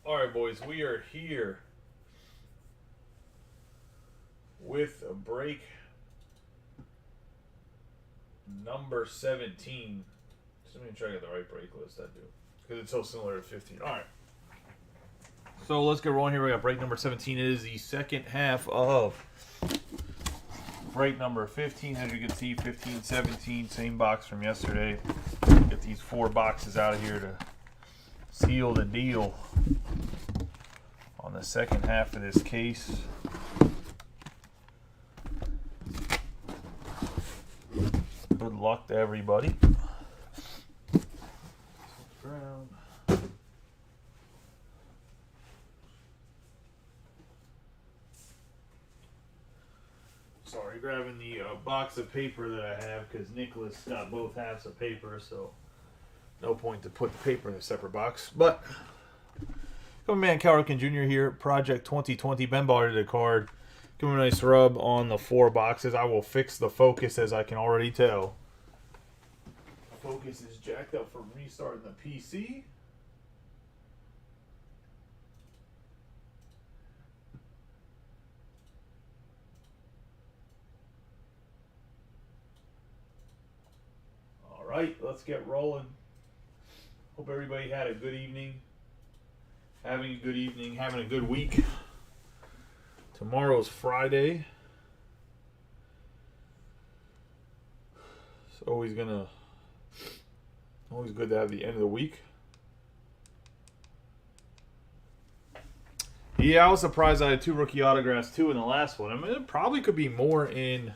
All right, boys, we are here with a break number 17. Just let me try to get the right break list, I do. Because it's so similar to 15. All right. So let's get rolling here. We got break number 17. It is the second half of break number 15. As you can see, 15, 17, same box from yesterday. Get these 4 boxes out of here to seal the deal on the second half of this case. Good luck to everybody. Ground. Sorry, grabbing the box of paper that I have because Nicholas got both halves of paper, so no point to put the paper in a separate box. But come man, Cal Ripken Jr. here, Project 2020. Ben Baller did a card. Give him a nice rub on the 4 boxes. I will fix the focus, as I can already tell. Focus is jacked up from restarting the PC. All right, let's get rolling. Hope everybody had a good evening. Having a good evening, having a good week. Tomorrow's Friday. It's always good to have the end of the week. Yeah, I was surprised I had 2 rookie autographs too in the last one. I mean, it probably could be more in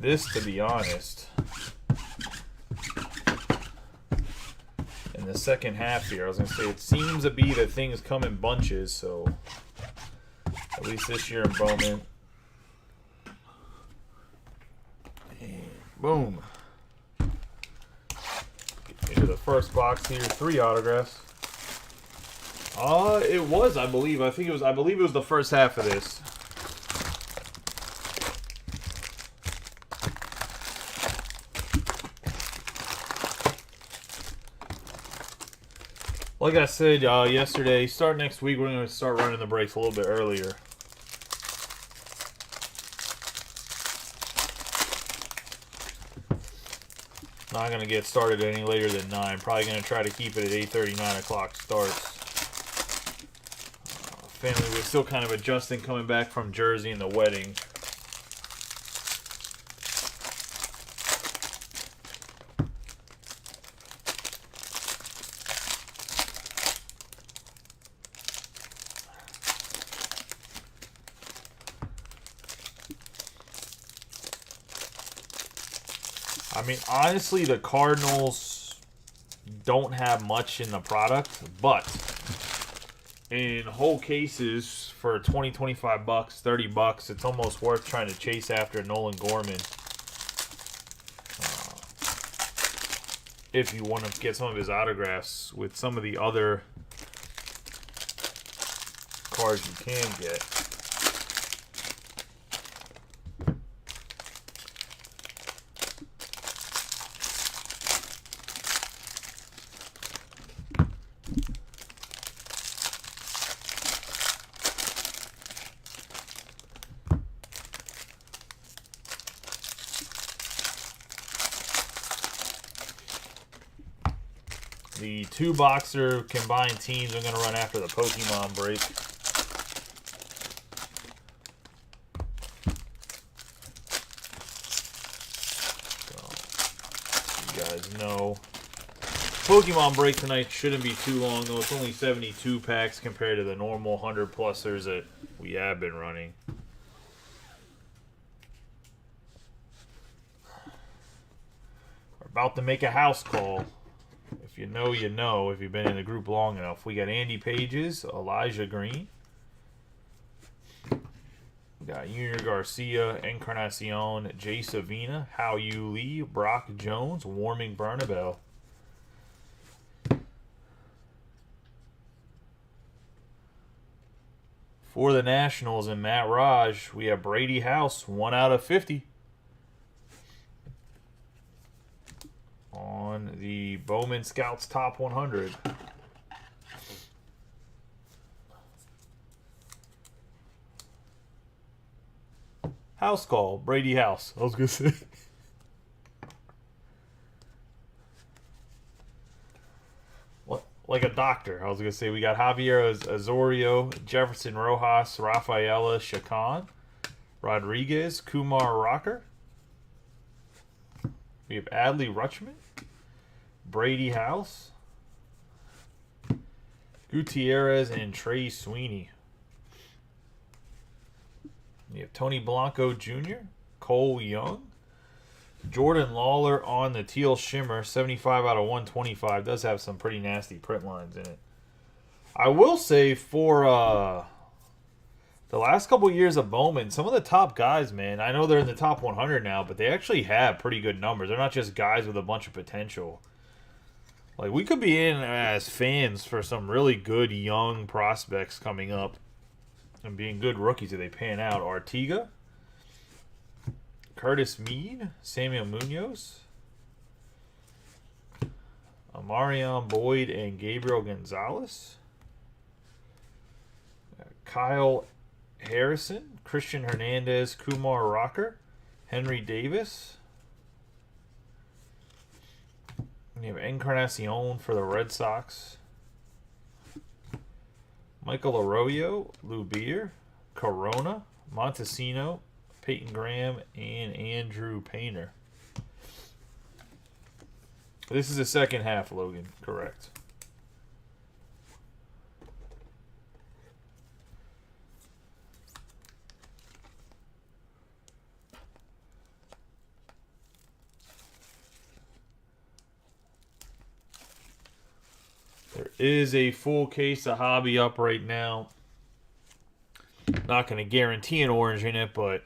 this, to be honest. In the second half here, I was going to say, it seems to be that things come in bunches, so at least this year in Bowman. And boom. Into the first box here, 3 autographs. It was, I believe. I believe it was the first half of this. Like I said yesterday, start next week, we're going to start running the breaks a little bit earlier. Not going to get started any later than 9. Probably going to try to keep it at 8:30, 9 o'clock starts. Family was still kind of adjusting coming back from Jersey and the wedding. I mean, honestly, the Cardinals don't have much in the product, but in whole cases for 20, 25 bucks, 30 bucks, it's almost worth trying to chase after Nolan Gorman. If you want to get some of his autographs with some of the other cards you can get. The 2-boxer combined teams are going to run after the Pokemon break. So, you guys know. Pokemon break tonight shouldn't be too long, though. It's only 72 packs compared to the normal 100-plusers that we have been running. We're about to make a house call. If you know, you know. If you've been in the group long enough. We got Andy Pages, Elijah Green. We got Junior Garcia, Encarnacion, Jay Savina, Hao Yu Lee, Brock Jones, Warming Bernabel. For the Nationals and Matt Raj, we have Brady House, 1 out of 50. On the Bowman Scouts Top 100. House call. Brady House. I was going to say. Like a doctor. I was going to say we got Javier Azorio, Jefferson Rojas, Rafaela Chacon, Rodriguez, Kumar Rocker. We have Adley Rutschman, Brady House, Gutierrez, and Trey Sweeney. You have Tony Blanco Jr., Cole Young, Jordan Lawler on the teal shimmer, 75 out of 125. Does have some pretty nasty print lines in it. I will say for the last couple years of Bowman, some of the top guys, man, I know they're in the top 100 now, but they actually have pretty good numbers. They're not just guys with a bunch of potential. Like, we could be in as fans for some really good young prospects coming up and being good rookies if they pan out. Artiga, Curtis Mead, Samuel Munoz, Amarion Boyd, and Gabriel Gonzalez. Kyle Harrison, Christian Hernandez, Kumar Rocker, Henry Davis. We have Encarnacion for the Red Sox. Michael Arroyo, Lou Beer, Corona, Montesino, Peyton Graham, and Andrew Painter. This is the second half, Logan. Correct. There is a full case of hobby up right now. Not going to guarantee an orange in it, but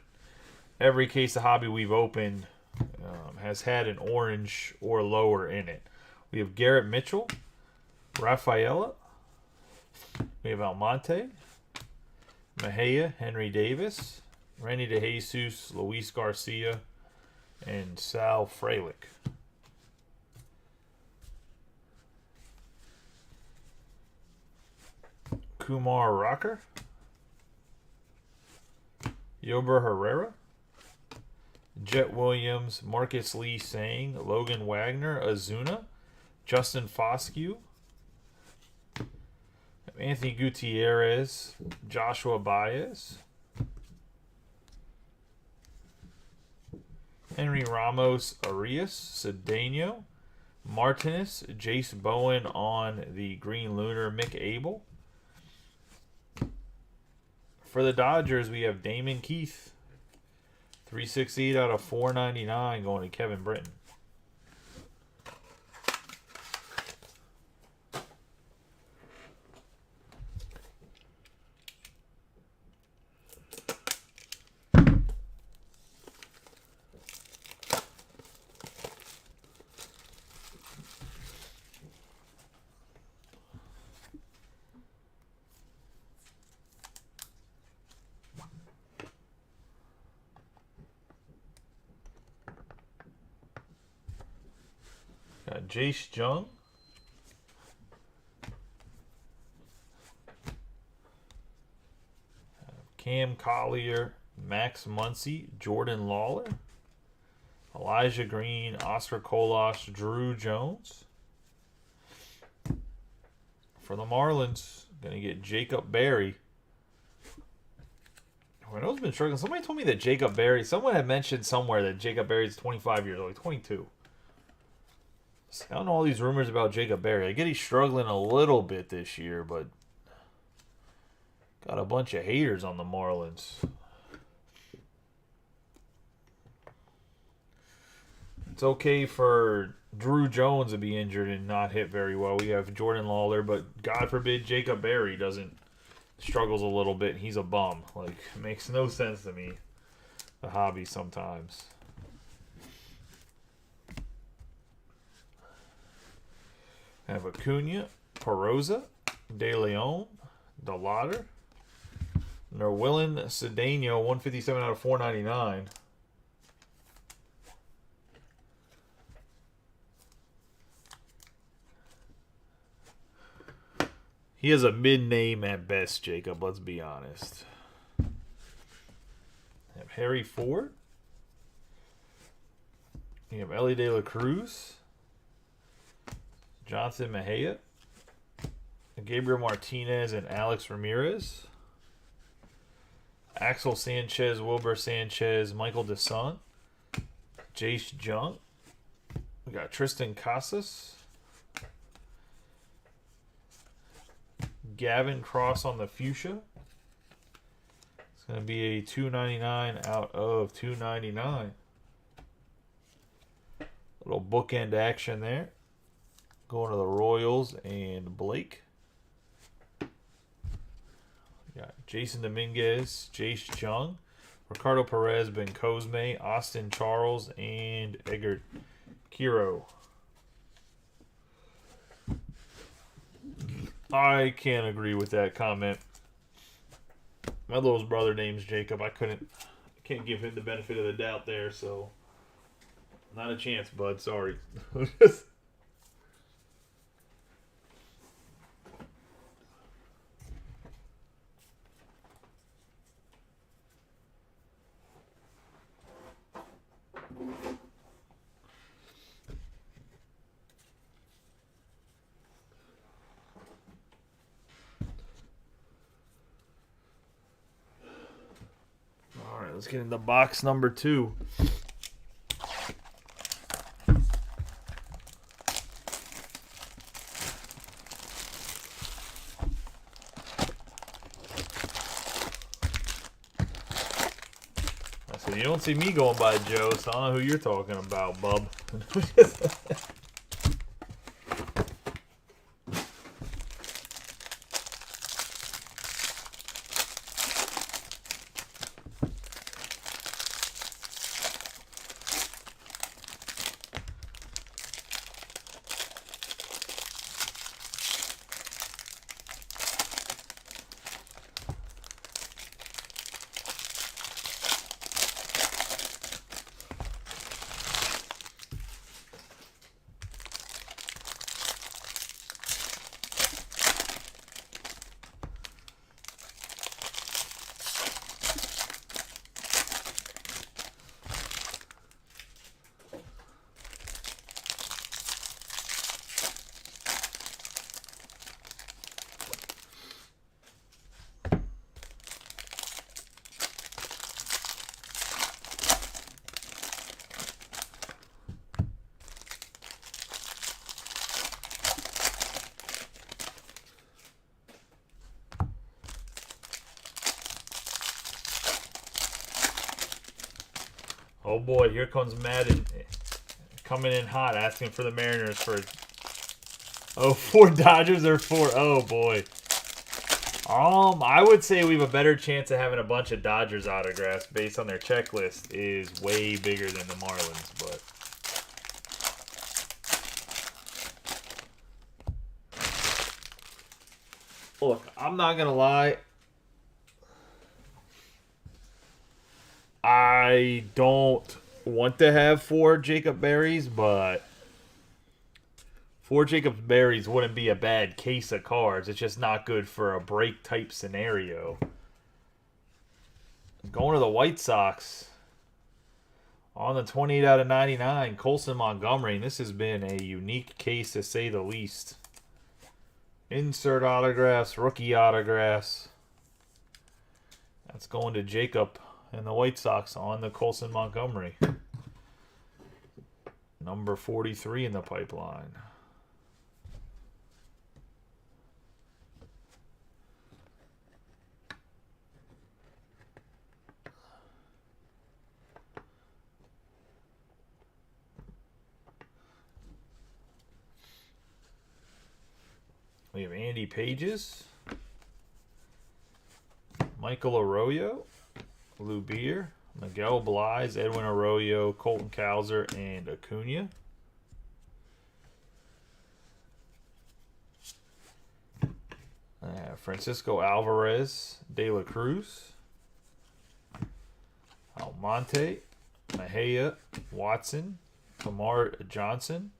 every case of hobby we've opened has had an orange or lower in it. We have Garrett Mitchell, Rafaela. We have Almonte, Mejia, Henry Davis, Randy DeJesus, Luis Garcia, and Sal Frelick. Kumar Rocker, Yober Herrera, Jet Williams, Marcus Lee Sang, Logan Wagner, Azuna, Justin Foscue, Anthony Gutierrez, Joshua Baez, Henry Ramos Arias, Cedeno, Martinez, Jace Bowen on the Green Lunar, Mick Abel. For the Dodgers, we have Damon Keith, 368 out of 499 going to Kevin Britton. Got Jace Jung, Cam Collier, Max Muncy, Jordan Lawler, Elijah Green, Oscar Colas, Drew Jones. For the Marlins, going to get Jacob Berry. I know it's been struggling. Somebody told me that Jacob Berry, someone had mentioned somewhere that Jacob Berry is 25 years old, like 22. I don't know all these rumors about Jacob Berry. I get he's struggling a little bit this year, but got a bunch of haters on the Marlins. It's okay for Drew Jones to be injured and not hit very well. We have Jordan Lawler, but God forbid Jacob Berry struggles a little bit and he's a bum. Like, it makes no sense to me. The hobby sometimes. I have Acuna, Perosa, De Leon, DeLauder, Nerwillen Cedeno, 157 out of 499. He has a mid-name at best, Jacob. Let's be honest. I have Harry Ford. You have Ellie De La Cruz. Jonathan Mejia. Gabriel Martinez and Alex Ramirez. Axel Sanchez, Wilbur Sanchez, Michael DeSung. Jace Jung. We got Tristan Casas. Gavin Cross on the fuchsia. It's going to be a $2.99 out of $2.99. Little bookend action there. Going to the Royals and Blake. Got Jason Dominguez, Jace Jung, Ricardo Perez, Ben Cosme, Austin Charles, and Edgar Kiro. I can't agree with that comment. My little brother name's Jacob. I can't give him the benefit of the doubt there, so not a chance, bud. Sorry. All right, let's get into box number 2. I said, you don't see me going by Joe, so I don't know who you're talking about, bub. Oh boy, here comes Madden coming in hot, asking for the Mariners for 4 Dodgers or 4. Oh boy. I would say we have a better chance of having a bunch of Dodgers autographs based on their checklist is way bigger than the Marlins, but look, I'm not gonna lie. I don't want to have 4 Jacob Berries, but 4 Jacob Berries wouldn't be a bad case of cards. It's just not good for a break type scenario. Going to the White Sox on the 28 out of 99, Colson Montgomery. And this has been a unique case to say the least. Insert autographs, rookie autographs. That's going to Jacob and the White Sox on the Colson Montgomery. Number 43 in the pipeline. We have Andy Pages, Michael Arroyo, Lou Beer, Miguel Blige, Edwin Arroyo, Colton Cowser, and Acuna. Francisco Alvarez, De La Cruz, Almonte, Mejia, Watson, Lamar Johnson.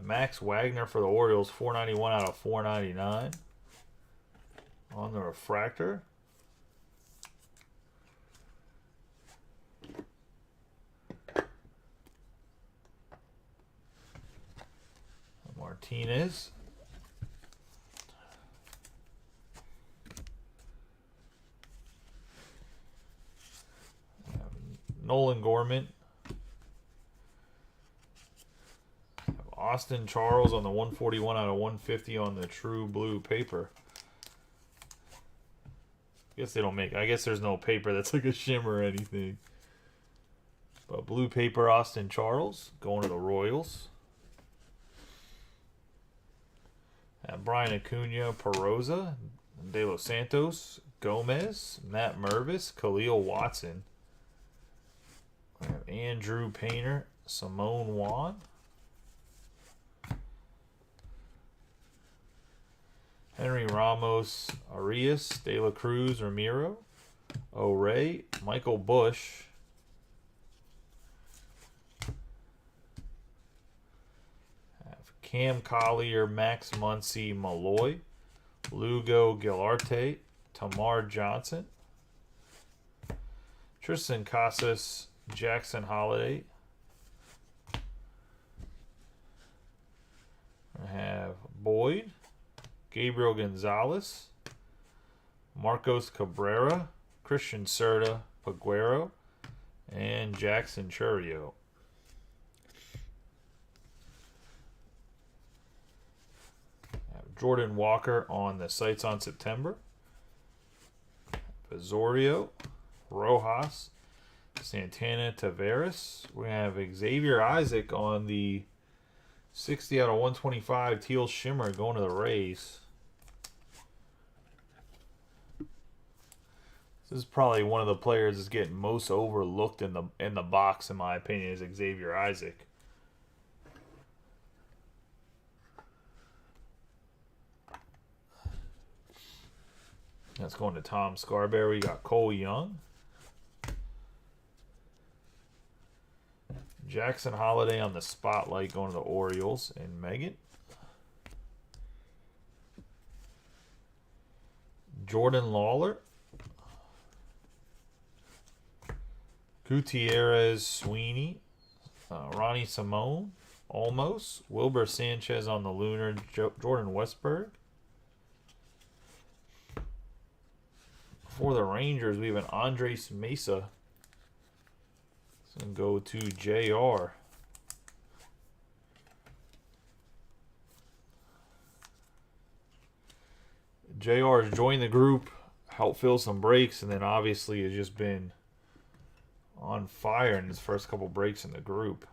Max Wagner for the Orioles, 491 out of 499 on the refractor. Martinez. Nolan Gorman. Austin Charles on the 141 out of 150 on the true blue paper. I guess they don't make. I guess there's no paper that's like a shimmer or anything. But blue paper, Austin Charles going to the Royals. Brian Acuna, Perosa, De Los Santos, Gomez, Matt Mervis, Khalil Watson. We have Andrew Painter, Simone Juan. Henry Ramos, Arias, De La Cruz, Ramiro, O'Ray, Michael Bush. Cam Collier, Max Muncy, Malloy, Lugo Gilarte, Tamar Johnson, Tristan Casas, Jackson Holiday. I have Boyd, Gabriel Gonzalez, Marcos Cabrera, Christian Serta, Paguero, and Jackson Churio. Jordan Walker on the sites on September. Osorio, Rojas, Santana, Taveras. We have Xavier Isaac on the 60 out of 125 teal shimmer going to the Rays. This is probably one of the players that's getting most overlooked in the box, in my opinion, is Xavier Isaac. That's going to Tom Scarberry. We got Cole Young. Jackson Holiday on the spotlight going to the Orioles and Megan. Jordan Lawler. Gutierrez Sweeney. Ronnie Simone. Olmos. Wilbur Sanchez on the Lunar. Jordan Westberg. For the Rangers, we have an Andres Mesa. It's going to go to JR. JR has joined the group, helped fill some breaks, and then obviously has just been on fire in his first couple breaks in the group.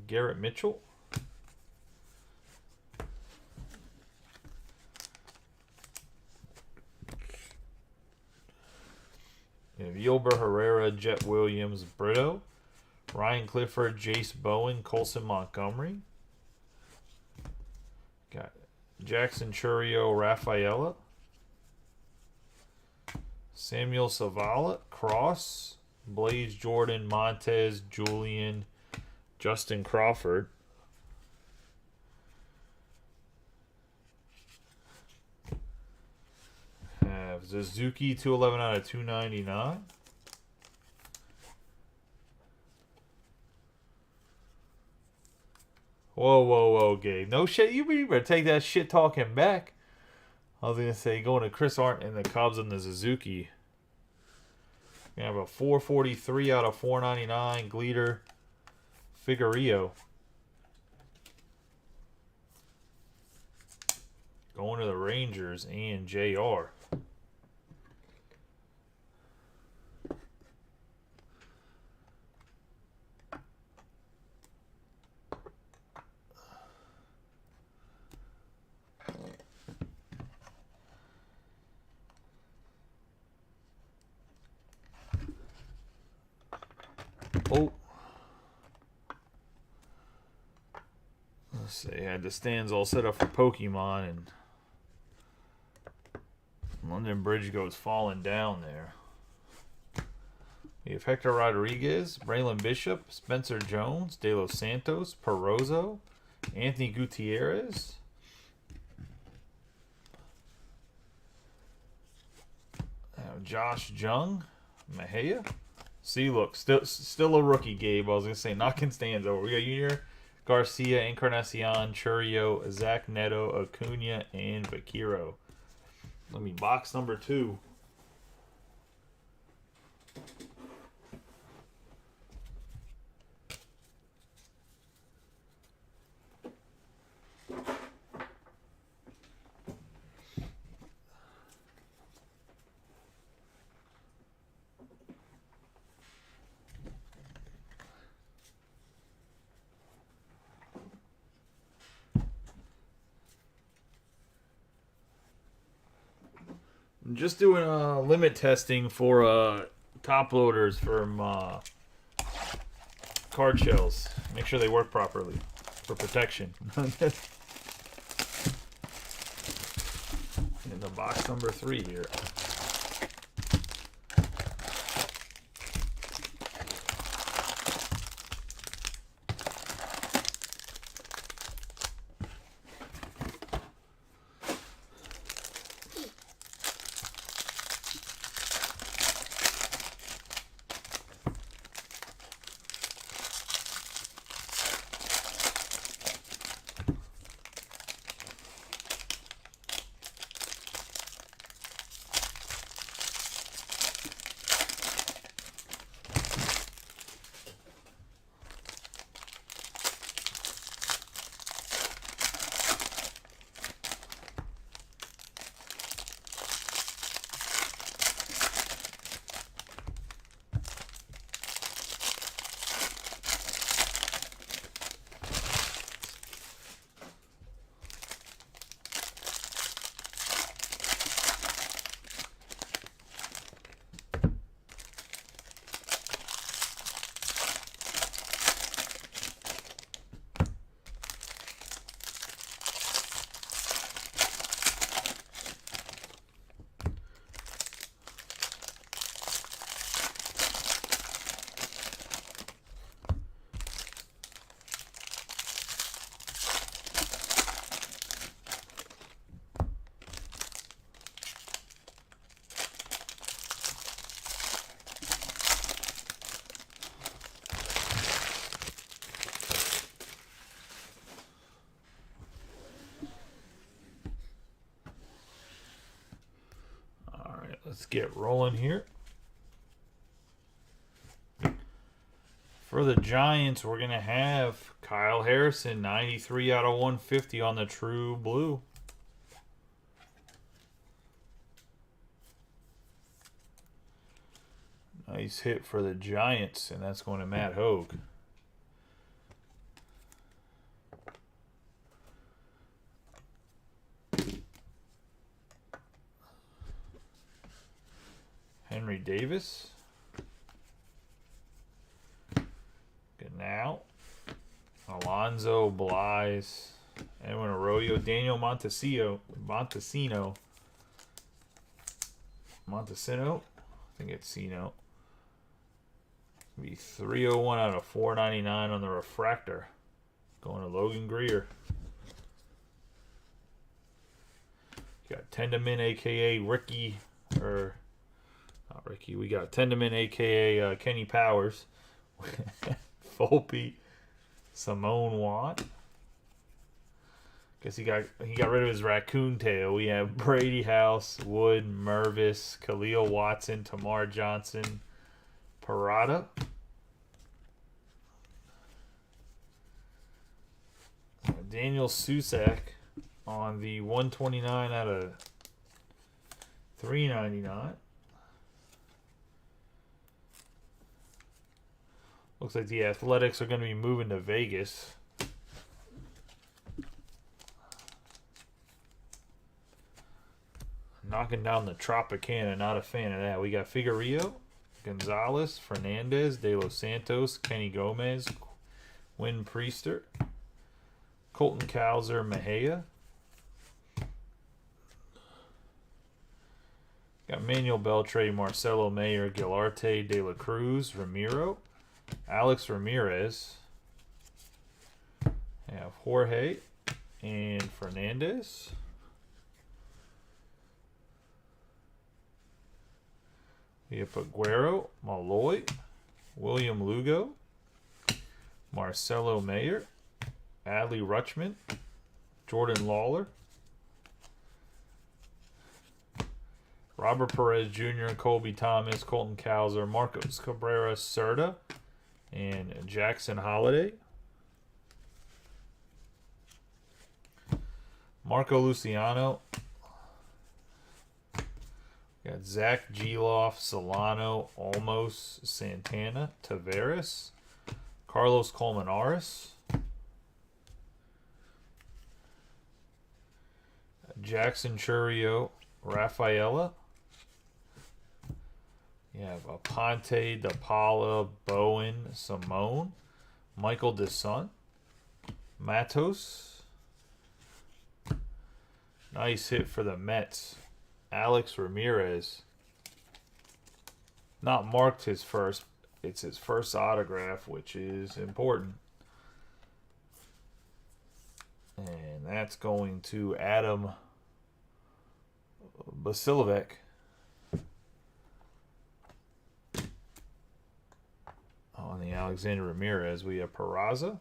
Garrett Mitchell. We have Yolber Herrera, Jet Williams, Brito, Ryan Clifford, Jace Bowen, Colson Montgomery. Got Jackson Churio, Rafaela, Samuel Savala, Cross, Blaze Jordan, Montez, Julian, Justin Crawford. Have Suzuki 211 out of 299. Whoa, Gabe. No shit. You better take that shit talking back. I was going to say going to Chris Arndt and the Cubs and the Suzuki. We have a 443 out of 499. Gleater. Figueroa. Going to the Rangers and JR. Oh. Let's see. I had the stands all set up for Pokemon, and London Bridge goes falling down there. We have Hector Rodriguez, Braylon Bishop, Spencer Jones, De Los Santos, Perozo, Anthony Gutierrez, Josh Jung, Mejia. See, look, still a rookie, Gabe. I was gonna say knocking stands over. We got Junior Garcia, Encarnacion, Churio, Zach Neto, Acuna, and Vaquero. Let me box number 2. I'm just doing limit testing for top loaders from card shells. Make sure they work properly for protection. In the box number 3 here. Let's get rolling here. For the Giants, we're going to have Kyle Harrison, 93 out of 150 on the True Blue. Nice hit for the Giants, and that's going to Matt Hogue. Henry Davis. Good now. Alonzo Blyes. Edwin Arroyo. Daniel Montesino. I think it's Sino. Be 301 out of 499 on the refractor. Going to Logan Greer. Got Tenderman, aka Ricky, or not Ricky. We got Tenderman, aka Kenny Powers. Volpe, Simone Watt. Guess he got rid of his raccoon tail. We have Brady House, Wood, Mervis, Khalil Watson, Tamar Johnson, Parada. Daniel Susak on the 129 out of 399. Looks like the Athletics are going to be moving to Vegas. Knocking down the Tropicana, not a fan of that. We got Figueroa, Gonzalez, Fernandez, De Los Santos, Kenny Gomez, Win Priester, Colton Cowser, Mejia. Got Manuel Beltre, Marcelo Mayer, Gilarte, De La Cruz, Ramiro, Alex Ramirez. I have Jorge and Fernandez. We have Aguero, Malloy, William Lugo, Marcelo Mayer, Adley Rutschman, Jordan Lawler, Robert Perez Jr., Colby Thomas, Colton Cowser, Marcos Cabrera Cerda, and Jackson Holiday. Marco Luciano. Got Zach Geloff, Solano, Olmos, Santana, Tavares, Carlos Colmenares, Jackson Churio, Rafaela. You have Aponte, DePaula, Bowen, Simone, Michael DeSun, Matos. Nice hit for the Mets. Alex Ramirez. Not marked his first. It's his first autograph, which is important. And that's going to Adam Basilovic. On the Alexander Ramirez, we have Peraza.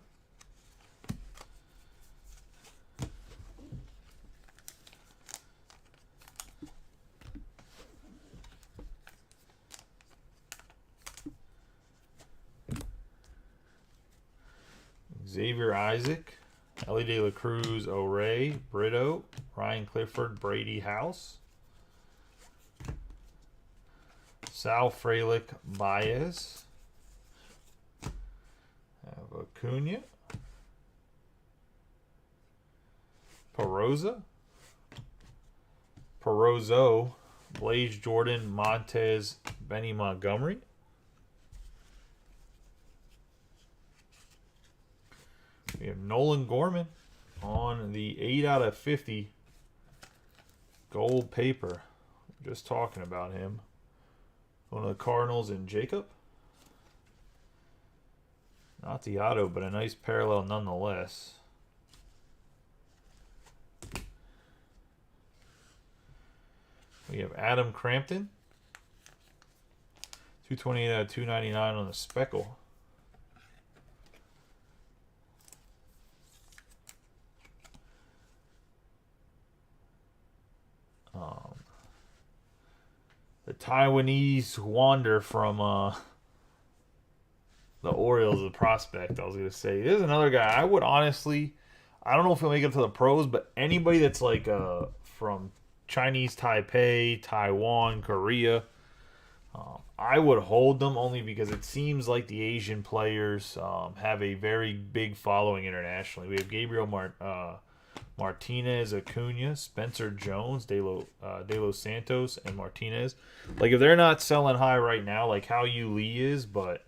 Xavier Isaac, Ellie De La Cruz, O'Ray, Brito, Ryan Clifford, Brady House, Sal Frelick, Baez, have Acuna, Perozzo, Blaze Jordan, Montez, Benny Montgomery. We have Nolan Gorman on the 8 out of 50 gold paper. Just talking about him. One of the Cardinals and Jacob. Not the auto, but a nice parallel nonetheless. We have Adam Crampton. 228 out of 299 on the speckle. The Taiwanese Wander from the Orioles, the prospect, I was going to say. There's another guy. I would honestly, I don't know if he'll make it to the pros, but anybody that's like from Chinese Taipei, Taiwan, Korea, I would hold them only because it seems like the Asian players have a very big following internationally. We have Gabriel Martinez, Acuna, Spencer Jones, De Los Santos, and Martinez. Like, if they're not selling high right now, like how Yu Lee is, but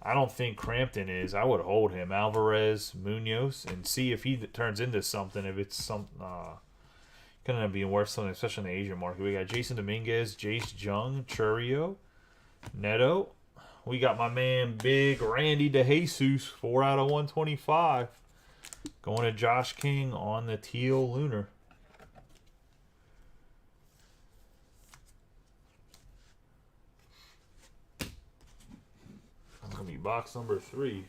I don't think Crampton is, I would hold him. Alvarez, Munoz, and see if he turns into something. If it's some going to be worth something, especially in the Asian market. We got Jason Dominguez, Jace Jung, Churio, Neto. We got my man Big Randy DeJesus, 4 out of 125. Going to Josh King on the teal lunar. That's going to be box number 3.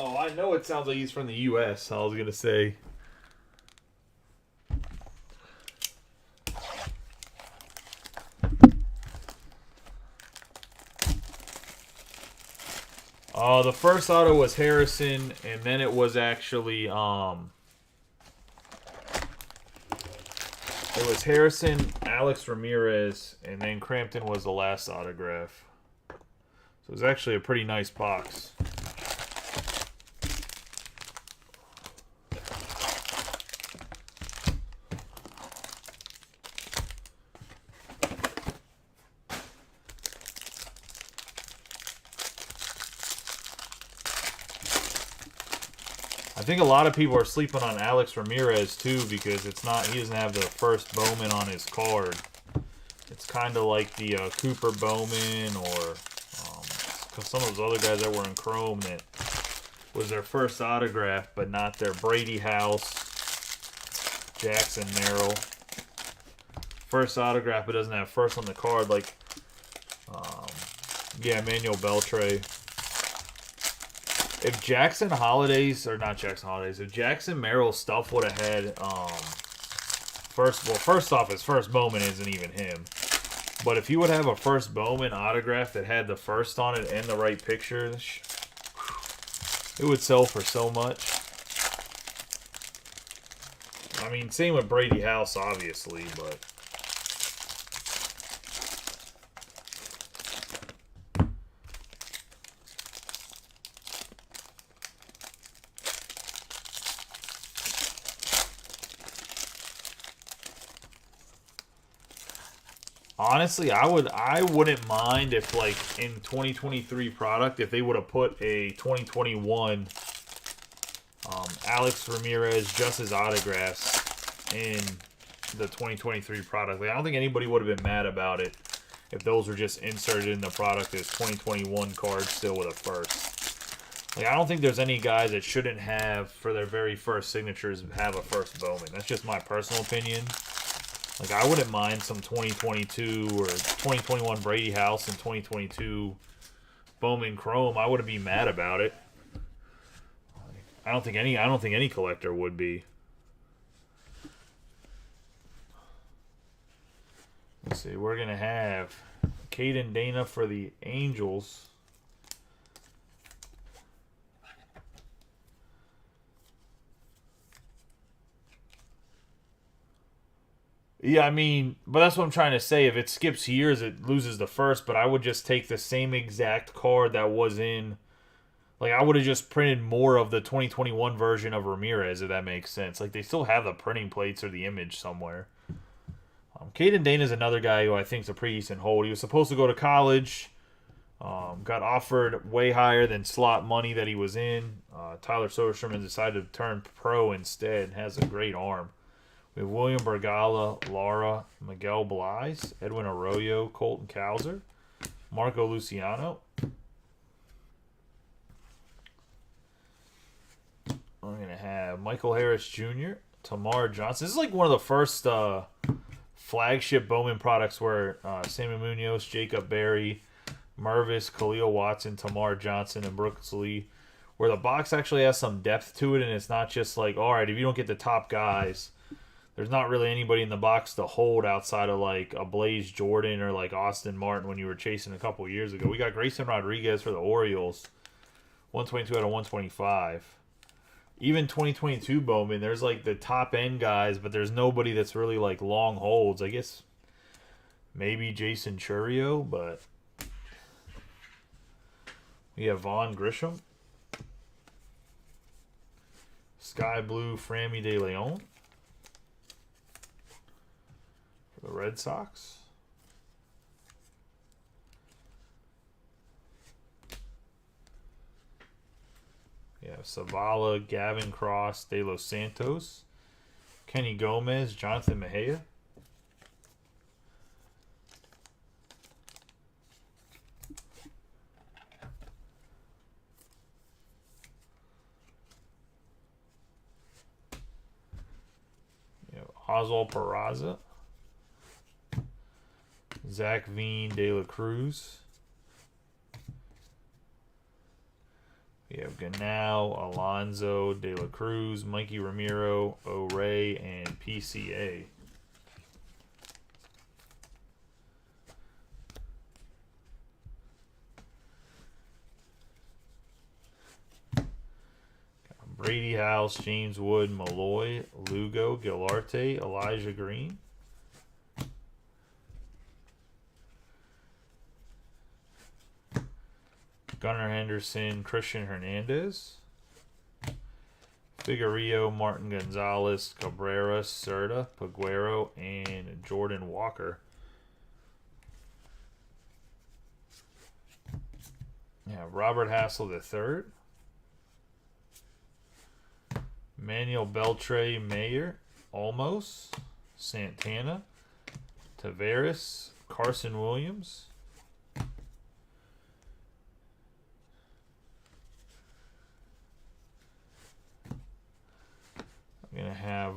Oh, I know it sounds like he's from the U.S. I was going to say. The first auto was Harrison, and then it was actually it was Harrison, Alex Ramirez, and then Crampton was the last autograph. So it was actually a pretty nice box. I think a lot of people are sleeping on Alex Ramirez too because it's not. He doesn't have the first Bowman on his card. It's kind of like the Cooper Bowman or some of those other guys that were in Chrome that was their first autograph, but not their Brady House, Jackson Merrill. First autograph, but doesn't have first on the card, like, yeah, Emmanuel Beltre. If Jackson Holidays, or not Jackson Holidays, if Jackson Merrill stuff would have had, first off, his first Bowman isn't even him. But if he would have a first Bowman autograph that had the first on it and the right pictures, it would sell for so much. I mean, same with Brady House, obviously, but... Honestly, I wouldn't mind if, like, in 2023 product, if they would have put a 2021 Alex Ramirez just his autographs in the 2023 product. Like, I don't think anybody would have been mad about it if those were just inserted in the product as 2021 cards still with a first. Like, I don't think there's any guys that shouldn't have, for their very first signatures, have a first Bowman. That's just my personal opinion. Like, I wouldn't mind some 2022 or 2021 Brady House and 2022 Bowman Chrome. I wouldn't be mad about it. I don't think any collector would be. Let's see. We're gonna have Caden Dana for the Angels. Yeah, I mean, but that's what I'm trying to say. If it skips years, it loses the first. But I would just take the same exact card that was in... Like, I would have just printed more of the 2021 version of Ramirez, if that makes sense. Like, they still have the printing plates or the image somewhere. Caden Dana is another guy who I think is a pretty decent hold. He was supposed to go to college. Got offered way higher than slot money that he was in. Tyler Soderstrom decided to turn pro instead. Has a great arm. We have William Bergala, Lara, Miguel Blais, Edwin Arroyo, Colton Cowser, Marco Luciano. We're going to have Michael Harris Jr., Tamar Johnson. This is like one of the first flagship Bowman products where Samuel Munoz, Jacob Berry, Mervis, Khalil Watson, Tamar Johnson, and Brooks Lee, where the box actually has some depth to it, and it's not just like, all right, if you don't get the top guys, there's not really anybody in the box to hold outside of like a Blaze Jordan or like Austin Martin when you were chasing a couple years ago. We got Grayson Rodriguez for the Orioles, 122 out of 125. Even 2022 Bowman, there's like the top end guys, but there's nobody that's really like long holds. I guess maybe Jason Churio, but we have Vaughn Grisham, Sky Blue Frammy De Leon for the Red Sox. Yeah, Savala, Gavin Cross, De Los Santos, Kenny Gomez, Jonathan Mejia. Oswald Peraza, Zach Veen, De La Cruz. We have Ganao, Alonzo, De La Cruz, Mikey Ramiro, O'Ray, and PCA. Brady House, James Wood, Malloy, Lugo, Gilarte, Elijah Green. Gunnar Henderson, Christian Hernandez. Figueroa, Martin Gonzalez, Cabrera, Serta, Paguero, and Jordan Walker. Yeah, Robert Hassel III. Manuel Beltre Mayer, Olmos, Santana, Tavares, Carson Williams. I'm going to have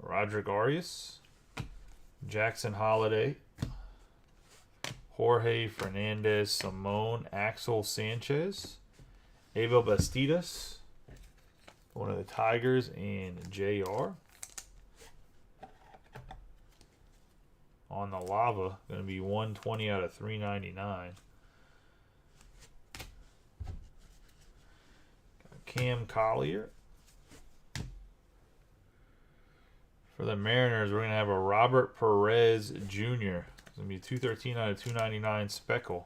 Roderick Arias, Jackson Holiday, Jorge Fernandez Simone, Axel Sanchez, Abel Bastidas, one of the Tigers, and JR. On the lava, going to be 120 out of 399. Cam Collier. For the Mariners, we're going to have a Robert Perez Jr. It's going to be 213 out of 299 Speckle.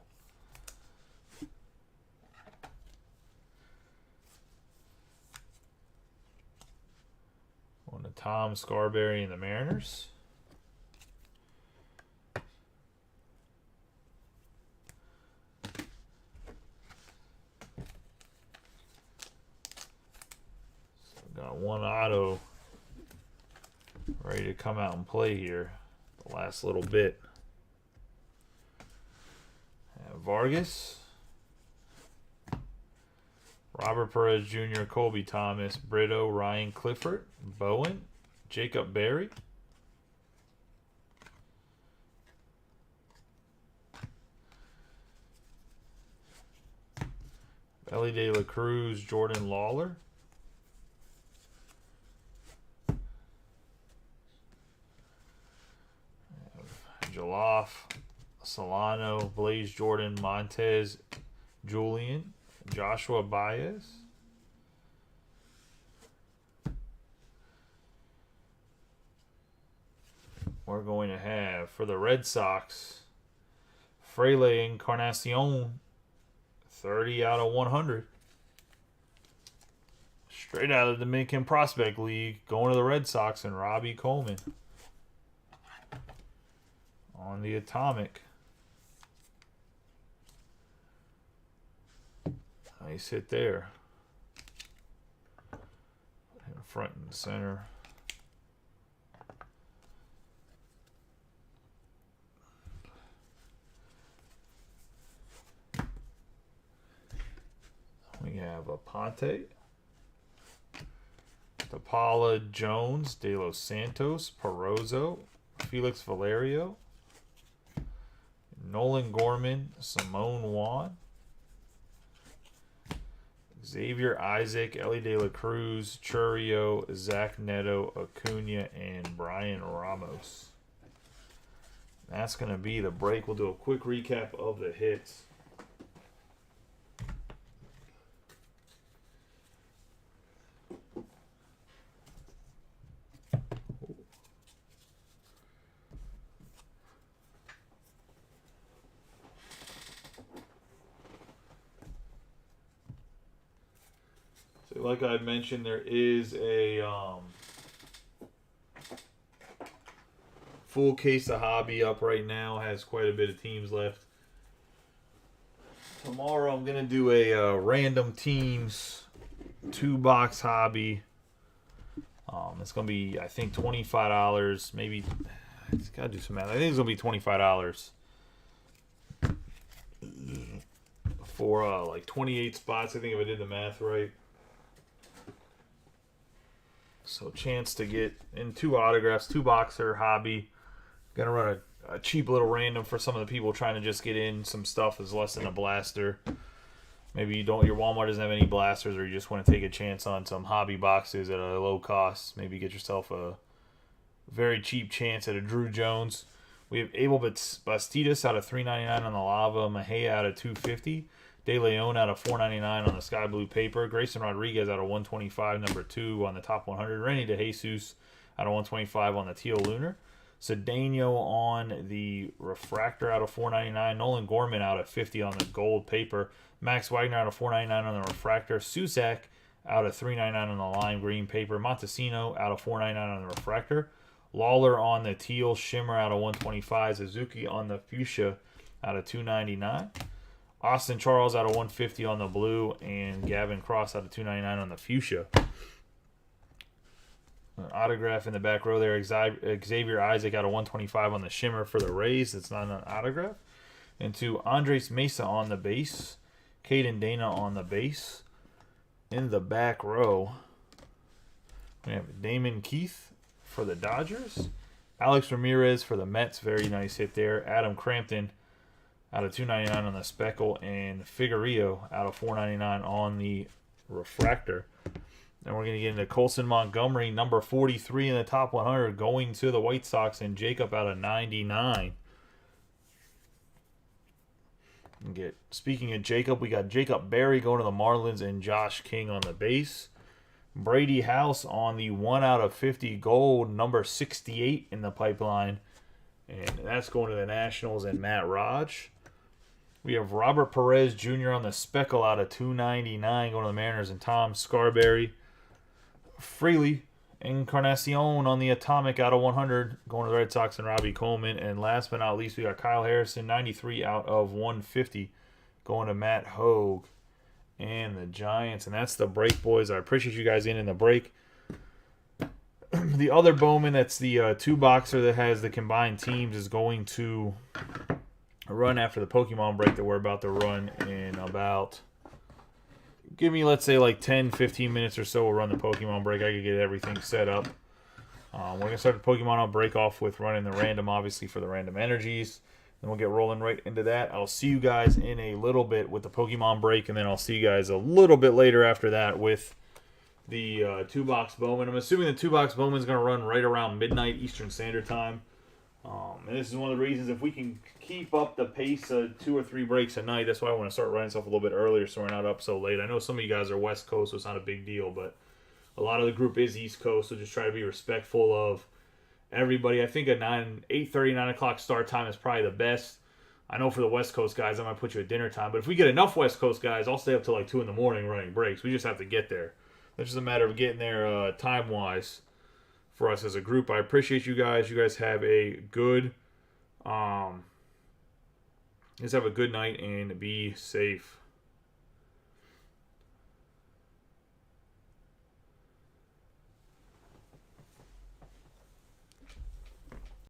On the Tom Scarberry and the Mariners. So got one auto ready to come out and play here. The last little bit. Vargas, Robert Perez Jr., Colby Thomas, Brito, Ryan Clifford, Bowen, Jacob Berry, Ellie De La Cruz, Jordan Lawler, Jaloff, Solano, Blaze Jordan, Montez, Julian, Joshua Baez, we're going to have for the Red Sox, Fraile Encarnacion, 30 out of 100. Straight out of the Dominican Prospect League, going to the Red Sox, and Robbie Coleman on the Atomic. Nice hit there. In front and center. We have a Ponte, DePaula, Jones, De Los Santos, Perozzo, Felix Valerio, Nolan Gorman, Simone Juan, Xavier Isaac, Ellie De La Cruz, Churio, Zach Neto, Acuna, and Brian Ramos. That's going to be the break. We'll do a quick recap of the hits. Like I mentioned, there is a full case of hobby up right now. Has quite a bit of teams left. Tomorrow I'm going to do a random teams 2-box hobby. It's going to be, I think, $25. Maybe, it's got to do some math. I think it's going to be $25 for like 28 spots. I think if I did the math right. So chance to get in 2 autographs, 2-boxer hobby. Gonna run a cheap little random for some of the people trying to just get in some stuff that's less than a blaster. Maybe your Walmart doesn't have any blasters, or you just want to take a chance on some hobby boxes at a low cost. Maybe get yourself a very cheap chance at a Drew Jones. We have Abel Bastidas out of $3.99 on the Lava, Mejia out of $2.50. De Leon out of $4.99 on the Sky Blue paper. Grayson Rodriguez out of $125, number 2 on the top 100. Renny DeJesus out of $125 on the Teal Lunar. Cedeno on the Refractor out of $4.99. Nolan Gorman out of $50 on the Gold paper. Max Wagner out of $4.99 on the Refractor. Susak out of $3.99 on the Lime Green paper. Montesino out of $4.99 on the Refractor. Lawler on the Teal Shimmer out of $125. Suzuki on the Fuchsia out of $2.99. Austin Charles out of $150 on the Blue, and Gavin Cross out of $2.99 on the Fuchsia. An autograph in the back row there. Xavier Isaac out of 125 on the shimmer for the Rays. It's not an autograph. And to Andres Mesa on the base. Caden Dana on the base. In the back row, we have Damon Keith for the Dodgers. Alex Ramirez for the Mets. Very nice hit there. Adam Crampton out of 299 on the speckle. And Figueroa out of 499 on the refractor. Then we're going to get into Colson Montgomery, number 43 in the top 100, going to the White Sox, and Jacob out of 99. Speaking of Jacob, we got Jacob Berry going to the Marlins and Josh King on the base. Brady House on the 1 out of 50 gold, number 68 in the pipeline. And that's going to the Nationals and Matt Raj. We have Robert Perez Jr. on the speckle out of 299 going to the Mariners and Tom Scarberry. Freely Encarnacion on the Atomic out of 100 going to the Red Sox and Robbie Coleman. And last but not least, we got Kyle Harrison, 93 out of 150 going to Matt Hogue and the Giants. And that's the break, boys. I appreciate you guys in the break. The other Bowman, that's the two-boxer that has the combined teams, is going to run after the Pokemon break that we're about to run in about... Give me, let's say, like 10, 15 minutes or so. We'll run the Pokemon break. I can get everything set up. We're going to start the Pokemon. I'll break off with running the random, obviously, for the random energies. Then we'll get rolling right into that. I'll see you guys in a little bit with the Pokemon break, and then I'll see you guys a little bit later after that with the two-box Bowman. I'm assuming the two-box Bowman is going to run right around midnight Eastern Standard Time. And this is one of the reasons, if we can keep up the pace of 2 or 3 breaks a night, that's why I want to start running stuff a little bit earlier so we're not up so late. I know some of you guys are West Coast, so it's not a big deal, but a lot of the group is East Coast, so just try to be respectful of everybody. I think a 8:30, 9 o'clock start time is probably the best. I know for the West Coast guys, I might put you at dinner time, but if we get enough West Coast guys, I'll stay up till like 2 in the morning running breaks. We just have to get there. It's just a matter of getting there time-wise for us as a group. I appreciate you guys. You guys have a good night and be safe.